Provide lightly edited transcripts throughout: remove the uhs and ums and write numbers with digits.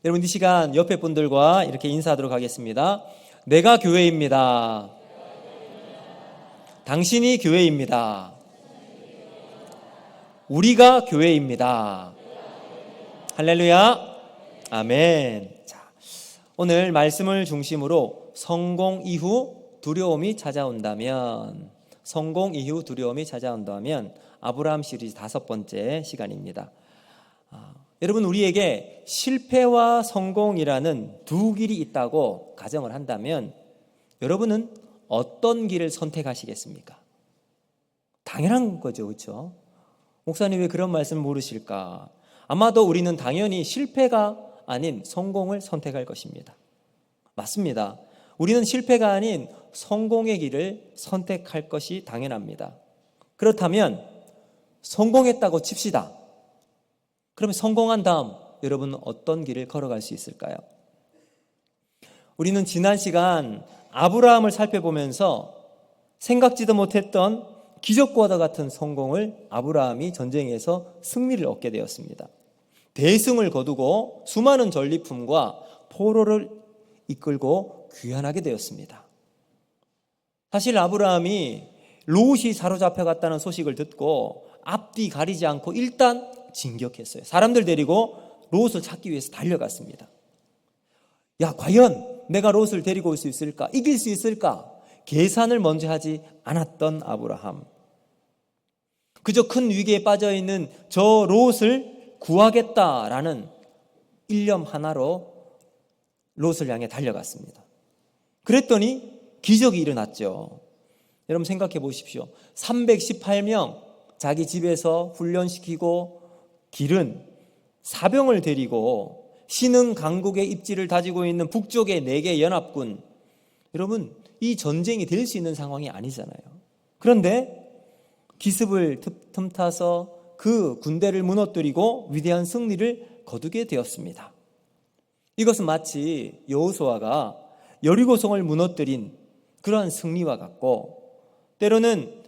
여러분 이 시간 옆에 분들과 이렇게 인사하도록 하겠습니다. 내가 교회입니다. 당신이 교회입니다. 우리가 교회입니다. 할렐루야. 아멘. 자, 오늘 말씀을 중심으로 성공 이후 두려움이 찾아온다면, 아브라함 시리즈 5번째 시간입니다. 여러분, 우리에게 실패와 성공이라는 두 길이 있다고 가정을 한다면 여러분은 어떤 길을 선택하시겠습니까? 당연한 거죠, 그렇죠? 목사님 왜 그런 말씀을 모르실까? 아마도 우리는 당연히 실패가 아닌 성공을 선택할 것입니다. 맞습니다. 우리는 실패가 아닌 성공의 길을 선택할 것이 당연합니다. 그렇다면 성공했다고 칩시다. 그러면 성공한 다음 여러분은 어떤 길을 걸어갈 수 있을까요? 우리는 지난 시간 아브라함을 살펴보면서 생각지도 못했던 기적과도 같은 성공을 아브라함이 전쟁에서 승리를 얻게 되었습니다. 대승을 거두고 수많은 전리품과 포로를 이끌고 귀환하게 되었습니다. 사실 아브라함이 롯이 사로잡혀갔다는 소식을 듣고 앞뒤 가리지 않고 일단 진격했어요. 사람들 데리고 롯을 찾기 위해서 달려갔습니다. 야, 과연 내가 롯을 데리고 올 수 있을까? 이길 수 있을까? 계산을 먼저 하지 않았던 아브라함. 그저 큰 위기에 빠져있는 저 롯을 구하겠다라는 일념 하나로 롯을 향해 달려갔습니다. 그랬더니 기적이 일어났죠. 여러분 생각해 보십시오. 318명 자기 집에서 훈련시키고 기른 사병을 데리고 신흥 강국의 입지를 다지고 있는 북쪽의 4개 연합군, 여러분 이 전쟁이 될 수 있는 상황이 아니잖아요. 그런데 기습을 틈타서 그 군대를 무너뜨리고 위대한 승리를 거두게 되었습니다. 이것은 마치 여호수아가 여리고성을 무너뜨린 그러한 승리와 같고, 때로는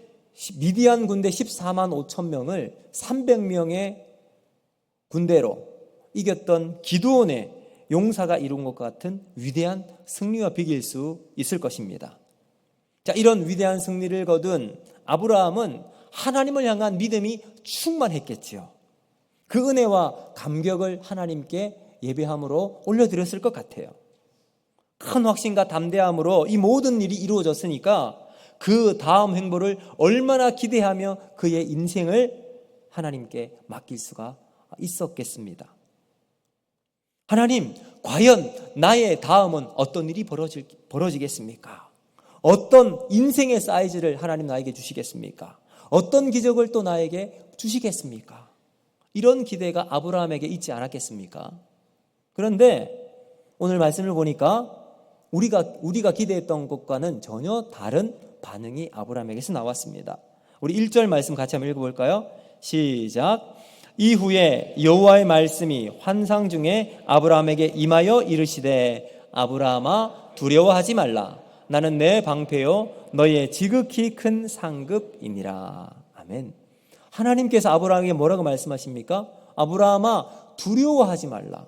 미디안 군대 14만 5천 명을 300명의 군대로 이겼던 기드온의 용사가 이룬 것과 같은 위대한 승리와 비길 수 있을 것입니다. 자, 이런 위대한 승리를 거둔 아브라함은 하나님을 향한 믿음이 충만했겠지요. 그 은혜와 감격을 하나님께 예배함으로 올려드렸을 것 같아요. 큰 확신과 담대함으로 이 모든 일이 이루어졌으니까 그 다음 행보를 얼마나 기대하며 그의 인생을 하나님께 맡길 수가 있었겠습니다. 하나님, 과연 나의 다음은 어떤 일이 벌어지겠습니까? 어떤 인생의 사이즈를 하나님 나에게 주시겠습니까? 어떤 기적을 또 나에게 주시겠습니까? 이런 기대가 아브라함에게 있지 않았겠습니까? 그런데 오늘 말씀을 보니까 우리가 기대했던 것과는 전혀 다른 반응이 아브라함에게서 나왔습니다. 우리 1절 말씀 같이 한번 읽어볼까요? 시작. 이후에 여호와의 말씀이 환상 중에 아브라함에게 임하여 이르시되 아브라함아 두려워하지 말라. 나는 내 방패요 너의 지극히 큰 상급이니라. 아멘. 하나님께서 아브라함에게 뭐라고 말씀하십니까? 아브라함아 두려워하지 말라.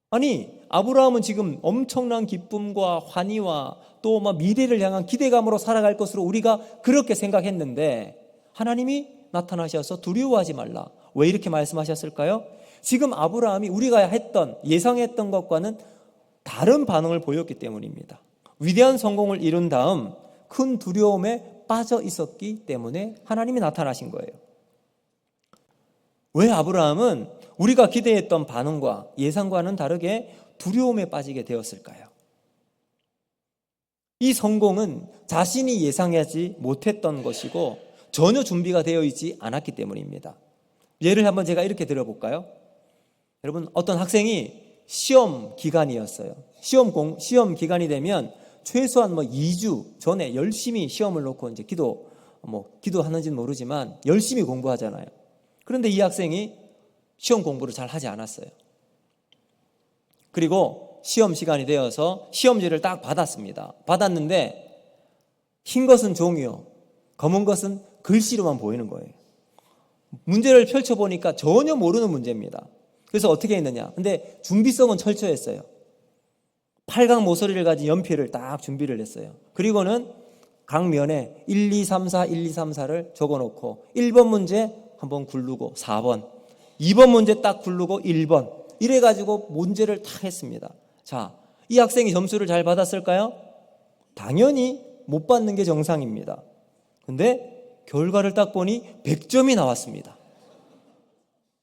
아니, 아브라함은 지금 엄청난 기쁨과 환희와 또 미래를 향한 기대감으로 살아갈 것으로 우리가 그렇게 생각했는데 하나님이 나타나셔서 두려워하지 말라. 왜 이렇게 말씀하셨을까요? 지금 아브라함이 우리가 예상했던 것과는 다른 반응을 보였기 때문입니다. 위대한 성공을 이룬 다음 큰 두려움에 빠져 있었기 때문에 하나님이 나타나신 거예요. 왜 아브라함은 우리가 기대했던 반응과 예상과는 다르게 두려움에 빠지게 되었을까요? 이 성공은 자신이 예상하지 못했던 것이고 전혀 준비가 되어 있지 않았기 때문입니다. 예를 한번 제가 이렇게 들어볼까요? 여러분, 어떤 학생이 시험 기간이었어요. 시험 기간이 되면 최소한 2주 전에 열심히 시험을 놓고 이제 기도하는지는 모르지만 열심히 공부하잖아요. 그런데 이 학생이 시험 공부를 잘 하지 않았어요. 그리고 시험 시간이 되어서 시험지를 딱 받았습니다. 받았는데 흰 것은 종이요, 검은 것은 글씨로만 보이는 거예요. 문제를 펼쳐보니까 전혀 모르는 문제입니다. 그래서 어떻게 했느냐. 근데 준비성은 철저했어요. 8강 모서리를 가진 연필을 딱 준비를 했어요. 그리고는 각 면에 1, 2, 3, 4, 1, 2, 3, 4를 적어놓고 1번 문제 한번 굴르고 4번, 2번 문제 딱 굴르고 1번 이래가지고 문제를 다 했습니다. 자, 이 학생이 점수를 잘 받았을까요? 당연히 못 받는 게 정상입니다. 근데 결과를 딱 보니 100점이 나왔습니다.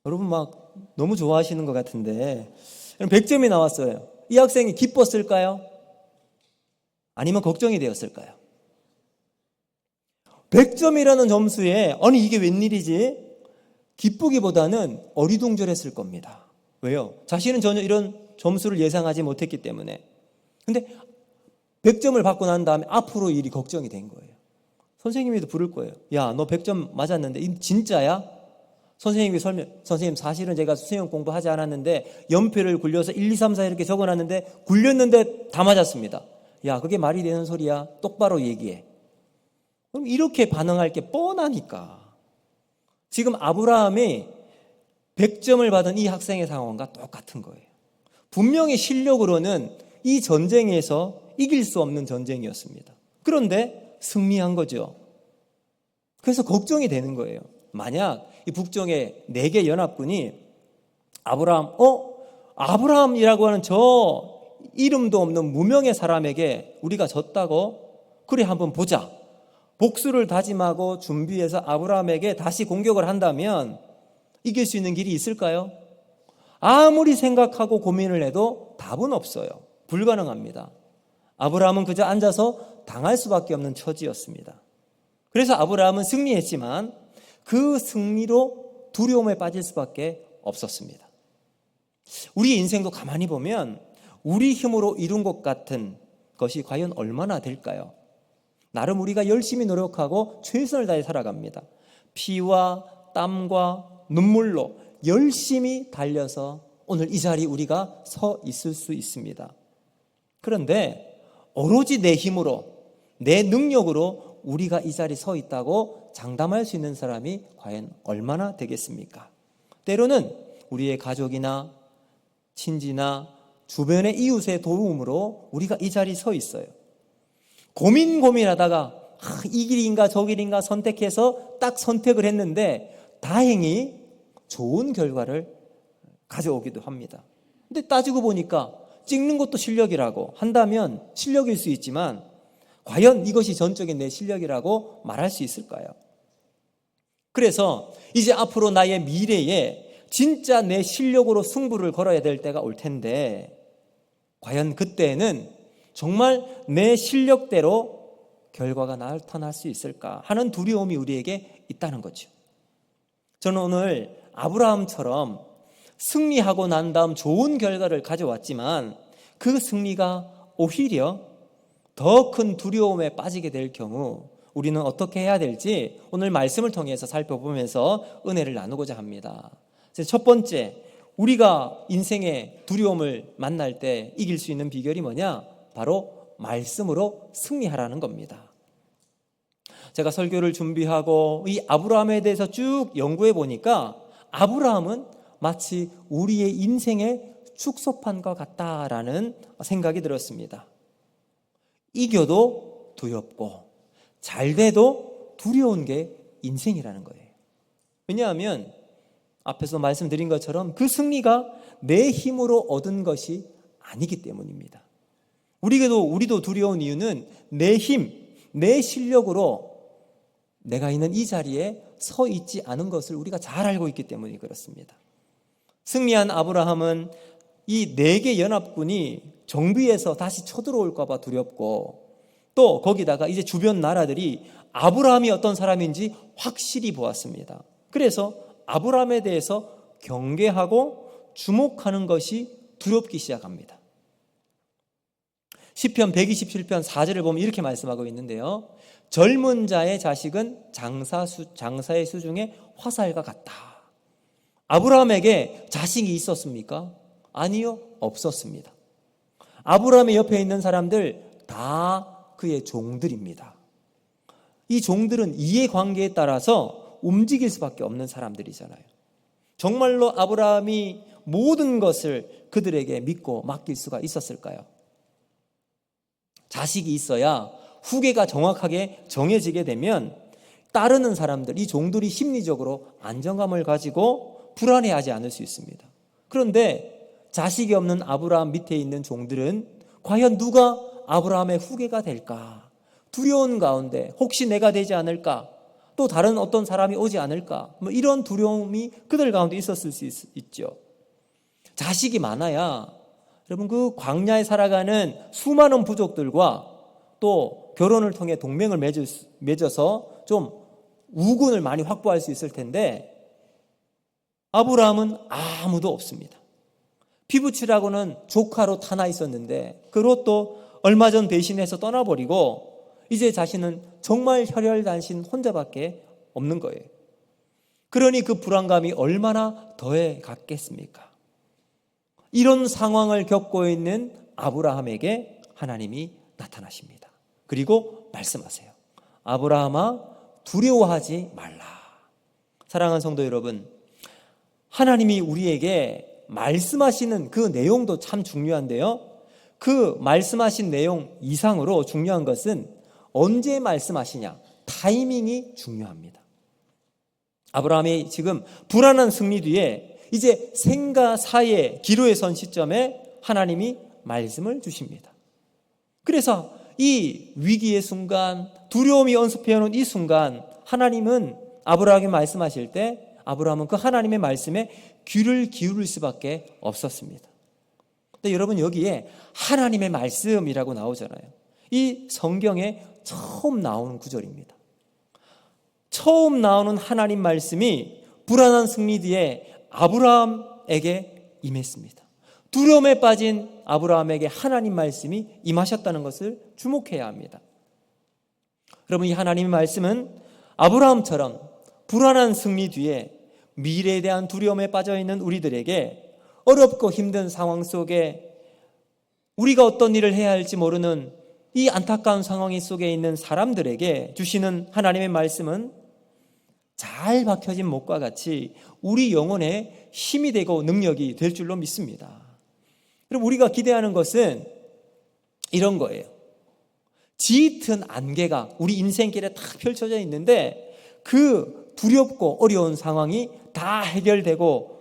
여러분 막 너무 좋아하시는 것 같은데 100점이 나왔어요. 이 학생이 기뻤을까요? 아니면 걱정이 되었을까요? 100점이라는 점수에 아니 이게 웬일이지? 기쁘기보다는 어리둥절했을 겁니다. 왜요? 자신은 전혀 이런 점수를 예상하지 못했기 때문에. 근데 100점을 받고 난 다음에 앞으로 일이 걱정이 된 거예요. 선생님이 부를 거예요. 야, 너 100점 맞았는데 이 진짜야? 선생님이 선생님 사실은 제가 수시험 공부하지 않았는데 연필을 굴려서 1, 2, 3, 4 이렇게 적어놨는데 굴렸는데 다 맞았습니다. 야, 그게 말이 되는 소리야? 똑바로 얘기해. 그럼 이렇게 반응할 게 뻔하니까. 지금 아브라함이 100점을 받은 이 학생의 상황과 똑같은 거예요. 분명히 실력으로는 이 전쟁에서 이길 수 없는 전쟁이었습니다. 그런데 승리한 거죠. 그래서 걱정이 되는 거예요. 만약 이 북쪽의 4개 연합군이 아브라함이라고 하는 저 이름도 없는 무명의 사람에게 우리가 졌다고? 그래 한번 보자. 복수를 다짐하고 준비해서 아브라함에게 다시 공격을 한다면 이길 수 있는 길이 있을까요? 아무리 생각하고 고민을 해도 답은 없어요. 불가능합니다. 아브라함은 그저 앉아서 당할 수밖에 없는 처지였습니다. 그래서 아브라함은 승리했지만 그 승리로 두려움에 빠질 수밖에 없었습니다. 우리 인생도 가만히 보면 우리 힘으로 이룬 것 같은 것이 과연 얼마나 될까요? 나름 우리가 열심히 노력하고 최선을 다해 살아갑니다. 피와 땀과 눈물로 열심히 달려서 오늘 이 자리에 우리가 서 있을 수 있습니다. 그런데 오로지 내 힘으로, 내 능력으로 우리가 이 자리에 서 있다고 장담할 수 있는 사람이 과연 얼마나 되겠습니까? 때로는 우리의 가족이나 친지나 주변의 이웃의 도움으로 우리가 이 자리에 서 있어요. 고민하다가 이 길인가 저 길인가 선택해서 딱 선택을 했는데 다행히 좋은 결과를 가져오기도 합니다. 근데 따지고 보니까 찍는 것도 실력이라고 한다면 실력일 수 있지만 과연 이것이 전적인 내 실력이라고 말할 수 있을까요? 그래서 이제 앞으로 나의 미래에 진짜 내 실력으로 승부를 걸어야 될 때가 올 텐데 과연 그때는 정말 내 실력대로 결과가 나타날 수 있을까 하는 두려움이 우리에게 있다는 거죠. 저는 오늘 아브라함처럼 승리하고 난 다음 좋은 결과를 가져왔지만 그 승리가 오히려 더 큰 두려움에 빠지게 될 경우 우리는 어떻게 해야 될지 오늘 말씀을 통해서 살펴보면서 은혜를 나누고자 합니다. 첫 번째, 우리가 인생의 두려움을 만날 때 이길 수 있는 비결이 뭐냐? 바로 말씀으로 승리하라는 겁니다. 제가 설교를 준비하고 이 아브라함에 대해서 쭉 연구해 보니까 아브라함은 마치 우리의 인생의 축소판과 같다라는 생각이 들었습니다. 이겨도 두렵고 잘 돼도 두려운 게 인생이라는 거예요. 왜냐하면 앞에서 말씀드린 것처럼 그 승리가 내 힘으로 얻은 것이 아니기 때문입니다. 우리도 두려운 이유는 내 힘, 내 실력으로 내가 있는 이 자리에 서 있지 않은 것을 우리가 잘 알고 있기 때문에 그렇습니다. 승리한 아브라함은 이 4개 연합군이 정비해서 다시 쳐들어올까 봐 두렵고 또 거기다가 이제 주변 나라들이 아브라함이 어떤 사람인지 확실히 보았습니다. 그래서 아브라함에 대해서 경계하고 주목하는 것이 두렵기 시작합니다. 시편 127편 4절을 보면 이렇게 말씀하고 있는데요. 젊은 자의 자식은 장사의 수중에 화살과 같다. 아브라함에게 자식이 있었습니까? 아니요, 없었습니다. 아브라함의 옆에 있는 사람들 다 그의 종들입니다. 이 종들은 이해관계에 따라서 움직일 수밖에 없는 사람들이잖아요. 정말로 아브라함이 모든 것을 그들에게 믿고 맡길 수가 있었을까요? 자식이 있어야 후계가 정확하게 정해지게 되면 따르는 사람들, 이 종들이 심리적으로 안정감을 가지고 불안해하지 않을 수 있습니다. 그런데 자식이 없는 아브라함 밑에 있는 종들은 과연 누가 아브라함의 후계가 될까? 두려운 가운데 혹시 내가 되지 않을까? 또 다른 어떤 사람이 오지 않을까? 이런 두려움이 그들 가운데 있었을 수 있죠. 자식이 많아야 여러분 그 광야에 살아가는 수많은 부족들과 또 결혼을 통해 동맹을 맺어서 좀 우군을 많이 확보할 수 있을 텐데 아브라함은 아무도 없습니다. 피부치라고는 조카로 하나 있었는데 그 롯도 얼마 전 배신해서 떠나버리고 이제 자신은 정말 혈혈단신 혼자밖에 없는 거예요. 그러니 그 불안감이 얼마나 더해 갔겠습니까? 이런 상황을 겪고 있는 아브라함에게 하나님이 나타나십니다. 그리고 말씀하세요. 아브라함아, 두려워하지 말라. 사랑하는 성도 여러분, 하나님이 우리에게 말씀하시는 그 내용도 참 중요한데요. 그 말씀하신 내용 이상으로 중요한 것은 언제 말씀하시냐, 타이밍이 중요합니다. 아브라함이 지금 불안한 승리 뒤에 이제 생과 사의 기로에 선 시점에 하나님이 말씀을 주십니다. 그래서 이 위기의 순간, 두려움이 언습해오는 이 순간 하나님은 아브라함에게 말씀하실 때 아브라함은 그 하나님의 말씀에 귀를 기울일 수밖에 없었습니다. 근데 여러분 여기에 하나님의 말씀이라고 나오잖아요. 이 성경에 처음 나오는 구절입니다. 처음 나오는 하나님 말씀이 불안한 승리 뒤에 아브라함에게 임했습니다. 두려움에 빠진 아브라함에게 하나님 말씀이 임하셨다는 것을 주목해야 합니다. 여러분 이 하나님의 말씀은 아브라함처럼 불안한 승리 뒤에 미래에 대한 두려움에 빠져있는 우리들에게 어렵고 힘든 상황 속에 우리가 어떤 일을 해야 할지 모르는 이 안타까운 상황 속에 있는 사람들에게 주시는 하나님의 말씀은 잘 박혀진 못과 같이 우리 영혼에 힘이 되고 능력이 될 줄로 믿습니다. 그럼 우리가 기대하는 것은 이런 거예요. 짙은 안개가 우리 인생길에 딱 펼쳐져 있는데 그 두렵고 어려운 상황이 다 해결되고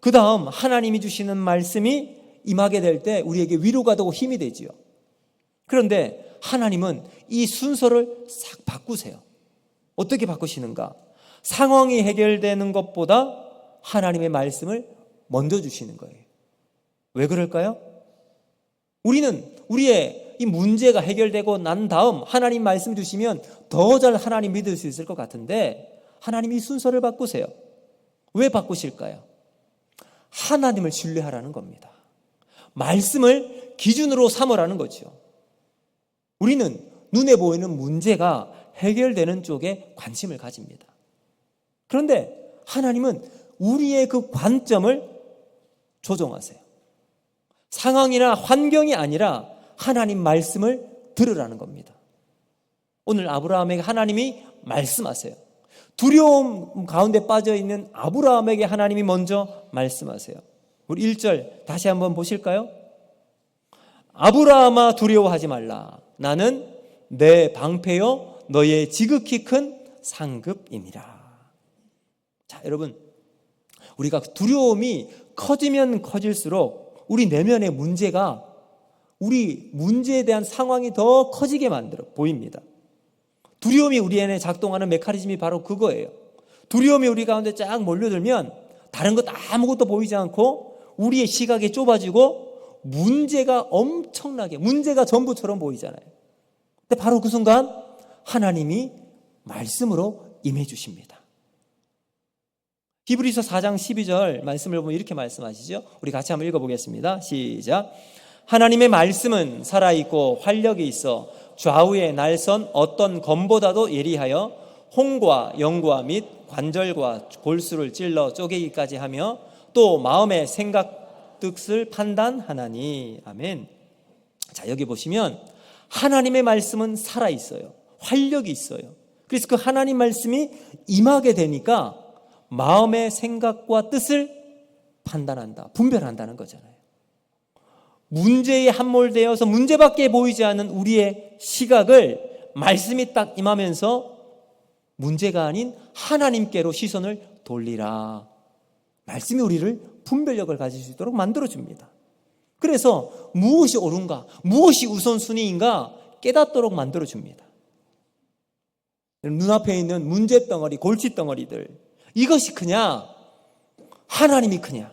그 다음 하나님이 주시는 말씀이 임하게 될 때 우리에게 위로가 되고 힘이 되지요. 그런데 하나님은 이 순서를 싹 바꾸세요. 어떻게 바꾸시는가? 상황이 해결되는 것보다 하나님의 말씀을 먼저 주시는 거예요. 왜 그럴까요? 우리는 우리의 이 문제가 해결되고 난 다음 하나님 말씀 주시면 더 잘 하나님 믿을 수 있을 것 같은데 하나님이 이 순서를 바꾸세요. 왜 바꾸실까요? 하나님을 신뢰하라는 겁니다. 말씀을 기준으로 삼으라는 거죠. 우리는 눈에 보이는 문제가 해결되는 쪽에 관심을 가집니다. 그런데 하나님은 우리의 그 관점을 조정하세요. 상황이나 환경이 아니라 하나님 말씀을 들으라는 겁니다. 오늘 아브라함에게 하나님이 말씀하세요. 두려움 가운데 빠져있는 아브라함에게 하나님이 먼저 말씀하세요. 우리 1절 다시 한번 보실까요? 아브라함아 두려워하지 말라. 나는 내 방패요 너의 지극히 큰 상급이니라. 자, 여러분 우리가 두려움이 커지면 커질수록 우리 내면의 문제가 우리 문제에 대한 상황이 더 커지게 만들어 보입니다. 두려움이 우리 안에 작동하는 메커니즘이 바로 그거예요. 두려움이 우리 가운데 쫙 몰려들면 다른 것 아무것도 보이지 않고 우리의 시각이 좁아지고 문제가 엄청나게 문제가 전부처럼 보이잖아요. 근데 바로 그 순간 하나님이 말씀으로 임해 주십니다. 히브리서 4장 12절 말씀을 보면 이렇게 말씀하시죠. 우리 같이 한번 읽어보겠습니다. 시작. 하나님의 말씀은 살아있고 활력이 있어 좌우에 날선 어떤 검보다도 예리하여 홍과 영과 및 관절과 골수를 찔러 쪼개기까지 하며 또 마음의 생각 뜻을 판단하나니. 아멘. 자, 여기 보시면 하나님의 말씀은 살아있어요. 활력이 있어요. 그래서 그 하나님 말씀이 임하게 되니까 마음의 생각과 뜻을 판단한다, 분별한다는 거잖아요. 문제에 함몰되어서 문제밖에 보이지 않는 우리의 시각을 말씀이 딱 임하면서 문제가 아닌 하나님께로 시선을 돌리라. 말씀이 우리를 분별력을 가질 수 있도록 만들어줍니다. 그래서 무엇이 옳은가, 무엇이 우선순위인가 깨닫도록 만들어줍니다. 눈앞에 있는 문제덩어리, 골칫덩어리들, 이것이 크냐, 하나님이 크냐,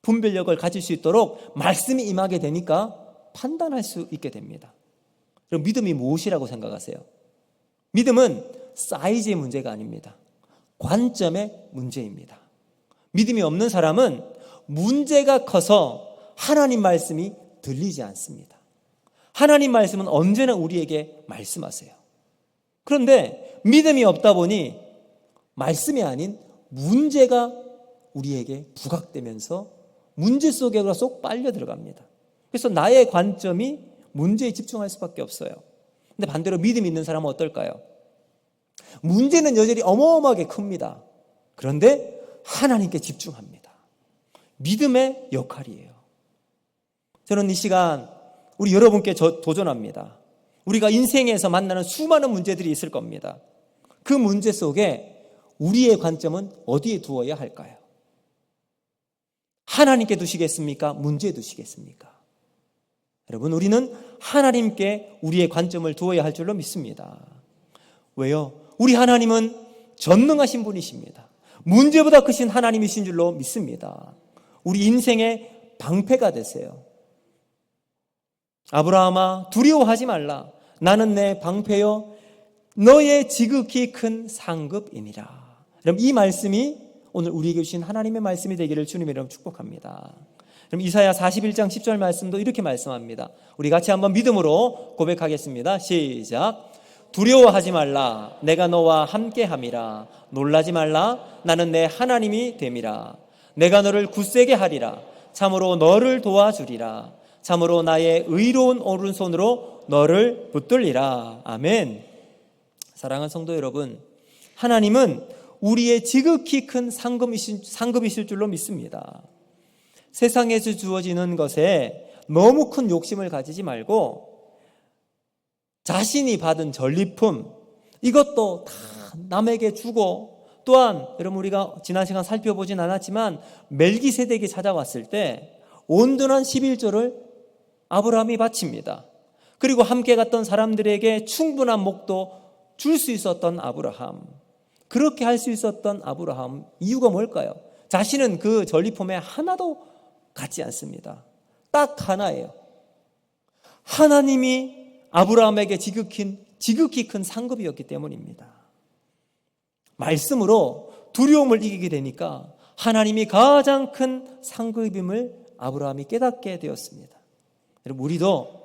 분별력을 가질 수 있도록 말씀이 임하게 되니까 판단할 수 있게 됩니다. 그럼 믿음이 무엇이라고 생각하세요? 믿음은 사이즈의 문제가 아닙니다. 관점의 문제입니다. 믿음이 없는 사람은 문제가 커서 하나님 말씀이 들리지 않습니다. 하나님 말씀은 언제나 우리에게 말씀하세요. 그런데 믿음이 없다 보니 말씀이 아닌 문제가 우리에게 부각되면서 문제 속에 쏙 빨려 들어갑니다. 그래서 나의 관점이 문제에 집중할 수밖에 없어요. 근데 반대로 믿음이 있는 사람은 어떨까요? 문제는 여전히 어마어마하게 큽니다. 그런데 하나님께 집중합니다. 믿음의 역할이에요. 저는 이 시간 우리 여러분께 도전합니다. 우리가 인생에서 만나는 수많은 문제들이 있을 겁니다. 그 문제 속에 우리의 관점은 어디에 두어야 할까요? 하나님께 두시겠습니까? 문제에 두시겠습니까? 여러분, 우리는 하나님께 우리의 관점을 두어야 할 줄로 믿습니다. 왜요? 우리 하나님은 전능하신 분이십니다. 문제보다 크신 하나님이신 줄로 믿습니다. 우리 인생의 방패가 되세요. 아브라함아, 두려워하지 말라. 나는 내 방패요 너의 지극히 큰 상급이니라. 여러분, 이 말씀이 오늘 우리에게 주신 하나님의 말씀이 되기를 주님의 이름으로 축복합니다. 그럼 이사야 41장 10절 말씀도 이렇게 말씀합니다. 우리 같이 한번 믿음으로 고백하겠습니다. 시작. 두려워하지 말라. 내가 너와 함께함이라. 놀라지 말라. 나는 내 하나님이 됨이라. 내가 너를 굳세게 하리라. 참으로 너를 도와주리라. 참으로 나의 의로운 오른손으로 너를 붙들리라. 아멘. 사랑하는 성도 여러분, 하나님은 우리의 지극히 큰 상급이실 줄로 믿습니다. 세상에서 주어지는 것에 너무 큰 욕심을 가지지 말고 자신이 받은 전리품, 이것도 다 남에게 주고, 또한 여러분 우리가 지난 시간 살펴보진 않았지만 멜기세덱이 찾아왔을 때 온전한 11조를 아브라함이 바칩니다. 그리고 함께 갔던 사람들에게 충분한 목도 줄 수 있었던 아브라함, 그렇게 할 수 있었던 아브라함, 이유가 뭘까요? 자신은 그 전리품에 하나도 갖지 않습니다. 딱 하나예요. 하나님이 아브라함에게 지극히 큰 상급이었기 때문입니다. 말씀으로 두려움을 이기게 되니까 하나님이 가장 큰 상급임을 아브라함이 깨닫게 되었습니다. 여러분, 우리도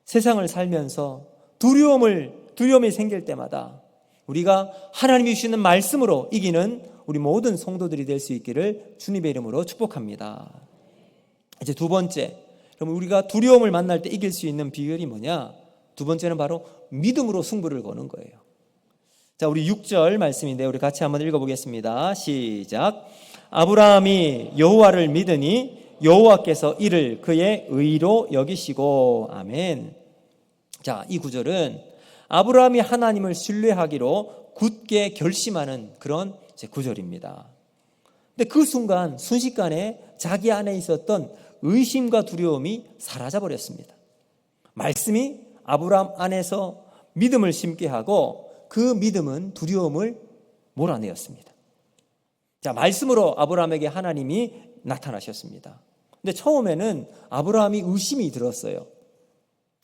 세상을 살면서 두려움이 생길 때마다 우리가 하나님이 주시는 말씀으로 이기는 우리 모든 성도들이 될 수 있기를 주님의 이름으로 축복합니다. 이제 두 번째, 그럼 우리가 두려움을 만날 때 이길 수 있는 비결이 뭐냐? 두 번째는 바로 믿음으로 승부를 거는 거예요. 자, 우리 6절 말씀인데 우리 같이 한번 읽어보겠습니다. 시작. 아브라함이 여호와를 믿으니 여호와께서 이를 그의 의로 여기시고. 아멘. 자, 이 구절은 아브라함이 하나님을 신뢰하기로 굳게 결심하는 그런 구절입니다. 근데 그 순간 순식간에 자기 안에 있었던 의심과 두려움이 사라져 버렸습니다. 말씀이 아브라함 안에서 믿음을 심게 하고 그 믿음은 두려움을 몰아내었습니다. 자, 말씀으로 아브라함에게 하나님이 나타나셨습니다. 근데 처음에는 아브라함이 의심이 들었어요.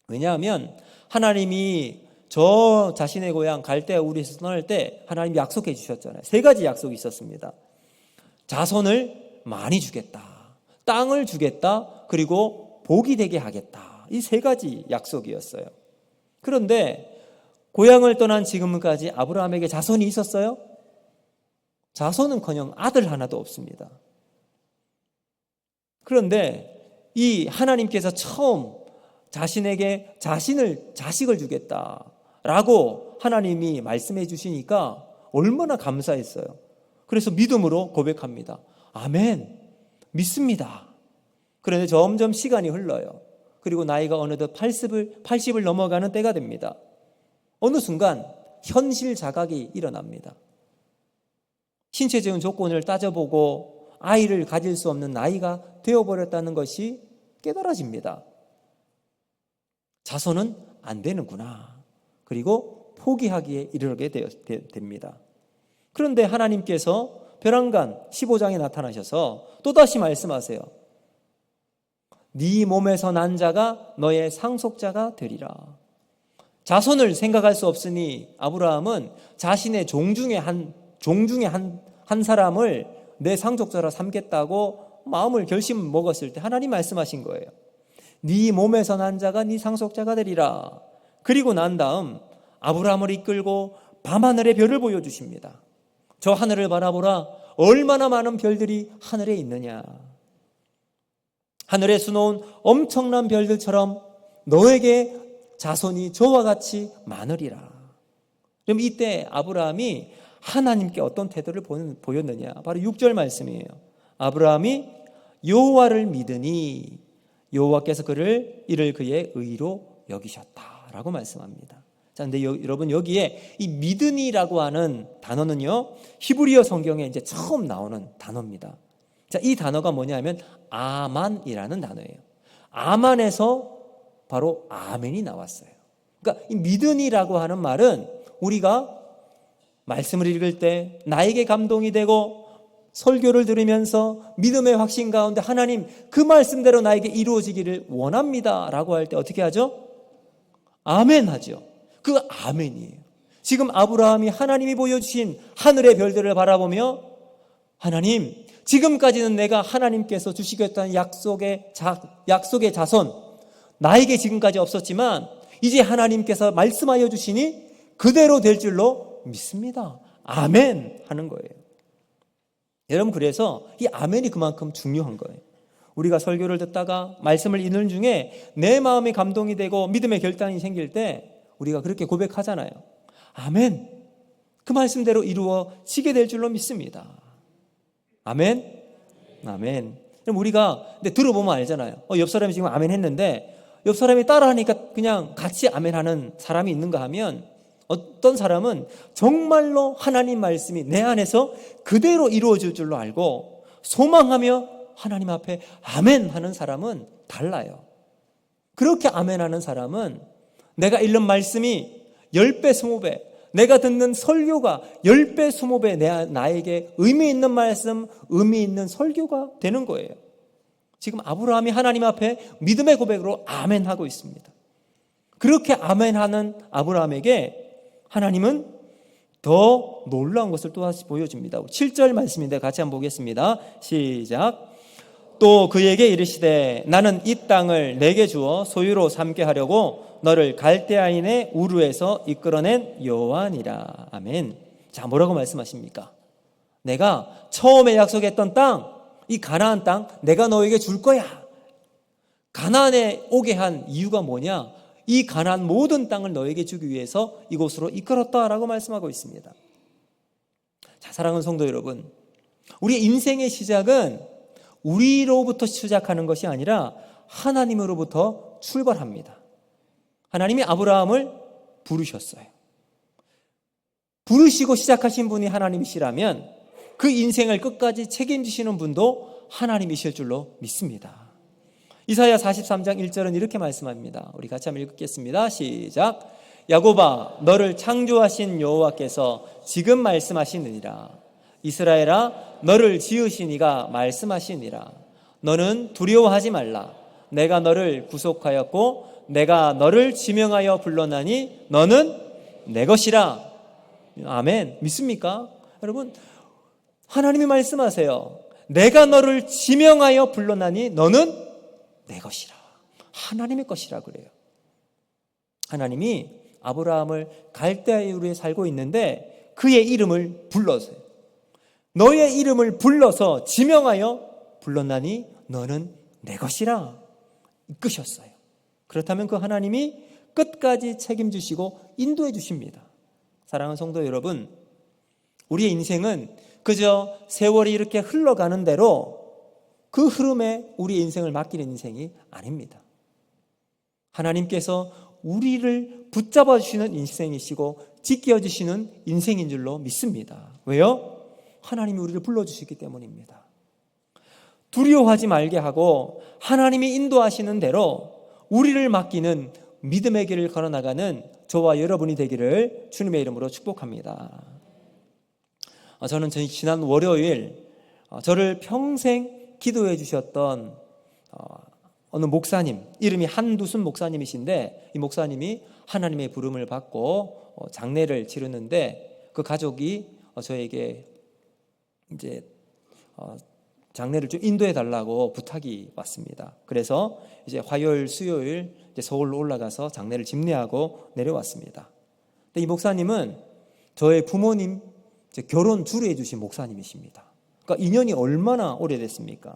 왜냐하면 하나님이 저 자신의 고향 갈대아 우르에서 떠날 때 하나님이 약속해 주셨잖아요. 3가지 약속이 있었습니다. 자손을 많이 주겠다, 땅을 주겠다, 그리고 복이 되게 하겠다. 이 3가지 약속이었어요. 그런데 고향을 떠난 지금까지 아브라함에게 자손이 있었어요? 자손은커녕 아들 하나도 없습니다. 그런데 이 하나님께서 처음 자신에게 자식을 주겠다라고 하나님이 말씀해 주시니까 얼마나 감사했어요. 그래서 믿음으로 고백합니다. 아멘. 믿습니다. 그런데 점점 시간이 흘러요. 그리고 나이가 어느덧 80을 넘어가는 때가 됩니다. 어느 순간 현실 자각이 일어납니다. 신체적인 조건을 따져보고 아이를 가질 수 없는 나이가 되어버렸다는 것이 깨달아집니다. 자손은 안 되는구나. 그리고 포기하기에 이르게 됩니다. 그런데 하나님께서 벼랑간 15장에 나타나셔서 또다시 말씀하세요. 네 몸에서 난 자가 너의 상속자가 되리라. 자손을 생각할 수 없으니 아브라함은 자신의 종 중에 한 사람을 내 상속자라 삼겠다고 마음을 결심 먹었을 때 하나님 말씀하신 거예요. 네 몸에서 난 자가 네 상속자가 되리라. 그리고 난 다음 아브라함을 이끌고 밤하늘의 별을 보여주십니다. 저 하늘을 바라보라. 얼마나 많은 별들이 하늘에 있느냐. 하늘에 수놓은 엄청난 별들처럼 너에게 자손이 저와 같이 많으리라. 그럼 이때 아브라함이 하나님께 어떤 태도를 보였느냐. 바로 6절 말씀이에요. 아브라함이 여호와를 믿으니 여호와께서 이를 그의 의로 여기셨다라고 말씀합니다. 자, 근데 여러분 여기에 이 믿으니라고 하는 단어는요, 히브리어 성경에 이제 처음 나오는 단어입니다. 자, 이 단어가 뭐냐면 아만이라는 단어예요. 아만에서 바로 아멘이 나왔어요. 그러니까 이 믿으니라고 하는 말은 우리가 말씀을 읽을 때 나에게 감동이 되고 설교를 들으면서 믿음의 확신 가운데 하나님 그 말씀대로 나에게 이루어지기를 원합니다 라고 할 때 어떻게 하죠? 아멘 하죠. 그 아멘이에요. 지금 아브라함이 하나님이 보여주신 하늘의 별들을 바라보며 하나님 지금까지는 내가 하나님께서 주시겠다는 약속의 자손 나에게 지금까지 없었지만 이제 하나님께서 말씀하여 주시니 그대로 될 줄로 믿습니다. 아멘 하는 거예요. 여러분 그래서 이 아멘이 그만큼 중요한 거예요. 우리가 설교를 듣다가 말씀을 읽는 중에 내 마음이 감동이 되고 믿음의 결단이 생길 때 우리가 그렇게 고백하잖아요. 아멘. 그 말씀대로 이루어지게 될 줄로 믿습니다. 아멘. 아멘. 그럼 우리가 근데 들어보면 알잖아요. 옆 사람이 지금 아멘 했는데 옆 사람이 따라하니까 그냥 같이 아멘 하는 사람이 있는가 하면 어떤 사람은 정말로 하나님 말씀이 내 안에서 그대로 이루어질 줄로 알고 소망하며 하나님 앞에 아멘 하는 사람은 달라요. 그렇게 아멘 하는 사람은 내가 읽는 말씀이 10배, 20배, 내가 듣는 설교가 10배, 20배 나에게 의미 있는 말씀, 의미 있는 설교가 되는 거예요. 지금 아브라함이 하나님 앞에 믿음의 고백으로 아멘 하고 있습니다. 그렇게 아멘 하는 아브라함에게 하나님은 더 놀라운 것을 또다시 보여줍니다. 7절 말씀인데 같이 한번 보겠습니다. 시작. 또 그에게 이르시되 나는 이 땅을 내게 주어 소유로 삼게 하려고 너를 갈대아인의 우르에서 이끌어낸 여호와니라. 아멘. 자, 뭐라고 말씀하십니까? 내가 처음에 약속했던 땅, 이 가나안 땅 내가 너에게 줄 거야. 가나안에 오게 한 이유가 뭐냐? 이 가나안 모든 땅을 너에게 주기 위해서 이곳으로 이끌었다라고 말씀하고 있습니다. 자, 사랑하는 성도 여러분, 우리의 인생의 시작은 우리로부터 시작하는 것이 아니라 하나님으로부터 출발합니다. 하나님이 아브라함을 부르셨어요. 부르시고 시작하신 분이 하나님이시라면 그 인생을 끝까지 책임지시는 분도 하나님이실 줄로 믿습니다. 이사야 43장 1절은 이렇게 말씀합니다. 우리 같이 한번 읽겠습니다. 시작. 야곱아 너를 창조하신 여호와께서 지금 말씀하시느니라. 이스라엘아 너를 지으신 이가 말씀하시니라. 너는 두려워하지 말라. 내가 너를 구속하였고 내가 너를 지명하여 불러나니 너는 내 것이라. 아멘. 믿습니까? 여러분 하나님이 말씀하세요. 내가 너를 지명하여 불러나니 너는 내 것이라. 하나님의 것이라 그래요. 하나님이 아브라함을 갈대아의 우르에 살고 있는데 그의 이름을 불러서요. 너의 이름을 불러서 지명하여 불렀나니 너는 내 것이라 이끄셨어요. 그렇다면 그 하나님이 끝까지 책임지시고 인도해 주십니다. 사랑하는 성도 여러분, 우리의 인생은 그저 세월이 이렇게 흘러가는 대로 그 흐름에 우리의 인생을 맡기는 인생이 아닙니다. 하나님께서 우리를 붙잡아 주시는 인생이시고 지켜주시는 인생인 줄로 믿습니다. 왜요? 하나님이 우리를 불러주시기 때문입니다. 두려워하지 말게 하고 하나님이 인도하시는 대로 우리를 맡기는 믿음의 길을 걸어나가는 저와 여러분이 되기를 주님의 이름으로 축복합니다. 저는 지난 월요일 저를 평생 기도해 주셨던 어느 목사님, 이름이 한두순 목사님이신데, 이 목사님이 하나님의 부름을 받고 장례를 치르는데 그 가족이 저에게 이제 장례를 좀 인도해 달라고 부탁이 왔습니다. 그래서 이제 화요일, 수요일 이제 서울로 올라가서 장례를 집례하고 내려왔습니다. 근데 이 목사님은 저의 부모님 이제 결혼 주례해 주신 목사님이십니다. 그러니까 인연이 얼마나 오래됐습니까?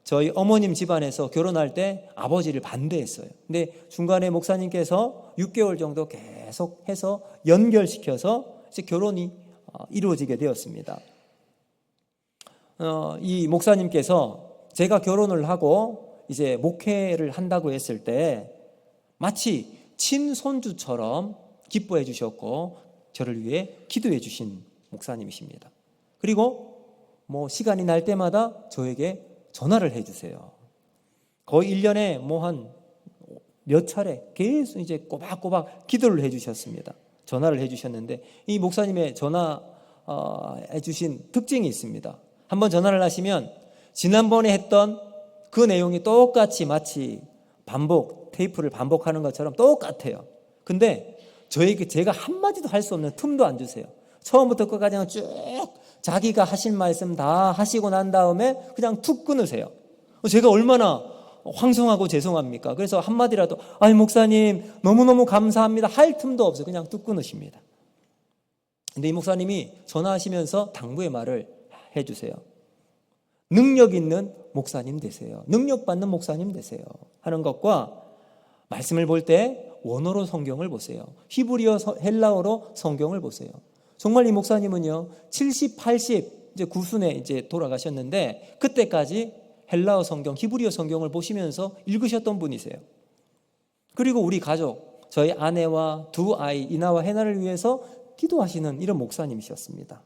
저희 어머님 집안에서 결혼할 때 아버지를 반대했어요. 근데 중간에 목사님께서 6개월 정도 계속해서 연결시켜서 이제 결혼이 이루어지게 되었습니다. 이 목사님께서 제가 결혼을 하고 이제 목회를 한다고 했을 때 마치 친손주처럼 기뻐해 주셨고 저를 위해 기도해 주신 목사님이십니다. 그리고 시간이 날 때마다 저에게 전화를 해 주세요. 거의 1년에 한 몇 차례 계속 이제 꼬박꼬박 기도를 해 주셨습니다. 전화를 해 주셨는데 이 목사님의 전화해 주신 특징이 있습니다. 한번 전화를 하시면 지난번에 했던 그 내용이 똑같이 마치 테이프를 반복하는 것처럼 똑같아요. 근데 제가 한마디도 할 수 없는 틈도 안 주세요. 처음부터 끝까지 그냥 쭉 자기가 하실 말씀 다 하시고 난 다음에 그냥 툭 끊으세요. 제가 얼마나 황송하고 죄송합니까? 그래서 한마디라도 목사님 너무너무 감사합니다 할 틈도 없어요. 그냥 뚝 끊으십니다. 근데 이 목사님이 전화하시면서 당부의 말을 해주세요. 능력 있는 목사님 되세요. 능력받는 목사님 되세요 하는 것과 말씀을 볼 때 원어로 성경을 보세요. 히브리어 헬라어로 성경을 보세요. 정말 이 목사님은요 70, 80 이제 구순에 이제 돌아가셨는데 그때까지 헬라어 성경, 히브리어 성경을 보시면서 읽으셨던 분이세요. 그리고 우리 가족, 저희 아내와 두 아이 이나와 해나를 위해서 기도하시는 이런 목사님이셨습니다.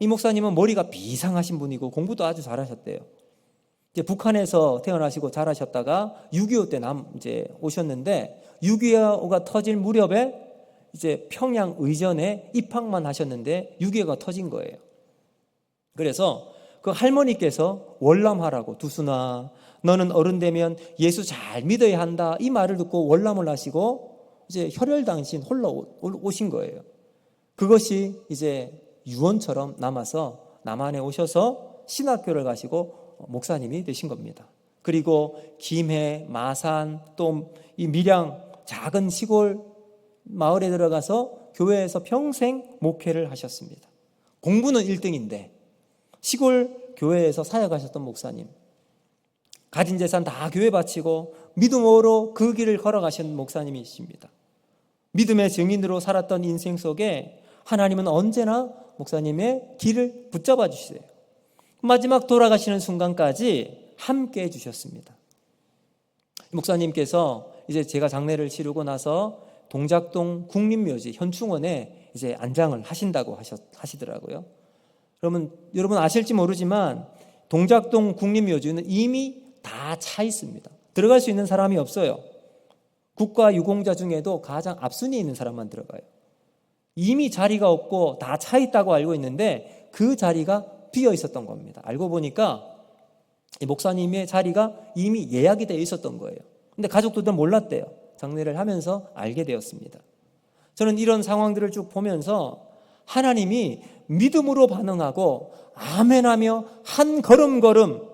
이 목사님은 머리가 비상하신 분이고 공부도 아주 잘하셨대요. 이제 북한에서 태어나시고 자라셨다가 6.25 때 이제 오셨는데 6.25가 터질 무렵에 이제 평양 의전에 입학만 하셨는데 6.25가 터진 거예요. 그래서 그 할머니께서 월남하라고 두순아 너는 어른 되면 예수 잘 믿어야 한다 이 말을 듣고 월남을 하시고 이제 혈혈단신 홀로 오신 거예요. 그것이 이제 유언처럼 남아서 남한에 오셔서 신학교를 가시고 목사님이 되신 겁니다. 그리고 김해, 마산 또 이 밀양 작은 시골 마을에 들어가서 교회에서 평생 목회를 하셨습니다. 공부는 1등인데 시골 교회에서 사역하셨던 목사님, 가진 재산 다 교회 바치고 믿음으로 그 길을 걸어가신 목사님이십니다. 믿음의 증인으로 살았던 인생 속에 하나님은 언제나 목사님의 길을 붙잡아 주시세요. 마지막 돌아가시는 순간까지 함께 해주셨습니다. 목사님께서 이제 제가 장례를 치르고 나서 동작동 국립묘지 현충원에 이제 안장을 하신다고 하시더라고요. 그러면 여러분 아실지 모르지만 동작동 국립묘지는 이미 다 차 있습니다. 들어갈 수 있는 사람이 없어요. 국가유공자 중에도 가장 앞순위에 있는 사람만 들어가요. 이미 자리가 없고 다 차 있다고 알고 있는데 그 자리가 비어 있었던 겁니다. 알고 보니까 이 목사님의 자리가 이미 예약이 되어 있었던 거예요. 근데 가족들도 몰랐대요. 장례를 하면서 알게 되었습니다. 저는 이런 상황들을 쭉 보면서 하나님이 믿음으로 반응하고 아멘하며 한 걸음걸음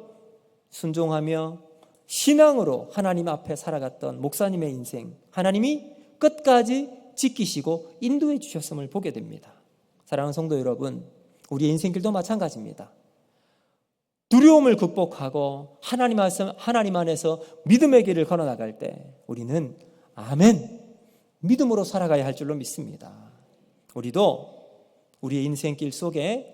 순종하며 신앙으로 하나님 앞에 살아갔던 목사님의 인생, 하나님이 끝까지 지키시고 인도해 주셨음을 보게 됩니다. 사랑하는 성도 여러분, 우리의 인생길도 마찬가지입니다. 두려움을 극복하고 하나님 안에서 믿음의 길을 걸어나갈 때 우리는 아멘, 믿음으로 살아가야 할 줄로 믿습니다. 우리도 우리의 인생길 속에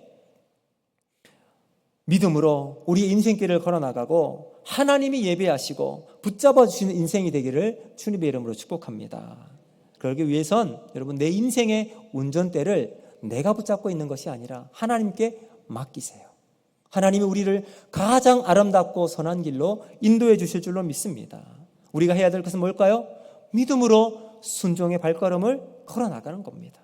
믿음으로 우리의 인생길을 걸어나가고 하나님이 예배하시고 붙잡아 주시는 인생이 되기를 주님의 이름으로 축복합니다. 그러기 위해선 여러분 내 인생의 운전대를 내가 붙잡고 있는 것이 아니라 하나님께 맡기세요. 하나님이 우리를 가장 아름답고 선한 길로 인도해 주실 줄로 믿습니다. 우리가 해야 될 것은 뭘까요? 믿음으로 순종의 발걸음을 걸어나가는 겁니다.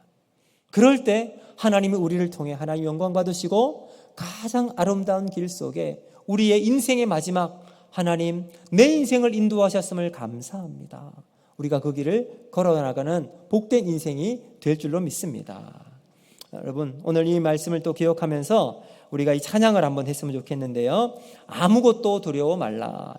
그럴 때 하나님이 우리를 통해 하나님 영광 받으시고 가장 아름다운 길 속에 우리의 인생의 마지막 하나님 내 인생을 인도하셨음을 감사합니다. 우리가 그 길을 걸어나가는 복된 인생이 될 줄로 믿습니다. 여러분 오늘 이 말씀을 또 기억하면서 우리가 이 찬양을 한번 했으면 좋겠는데요. 아무것도 두려워 말라.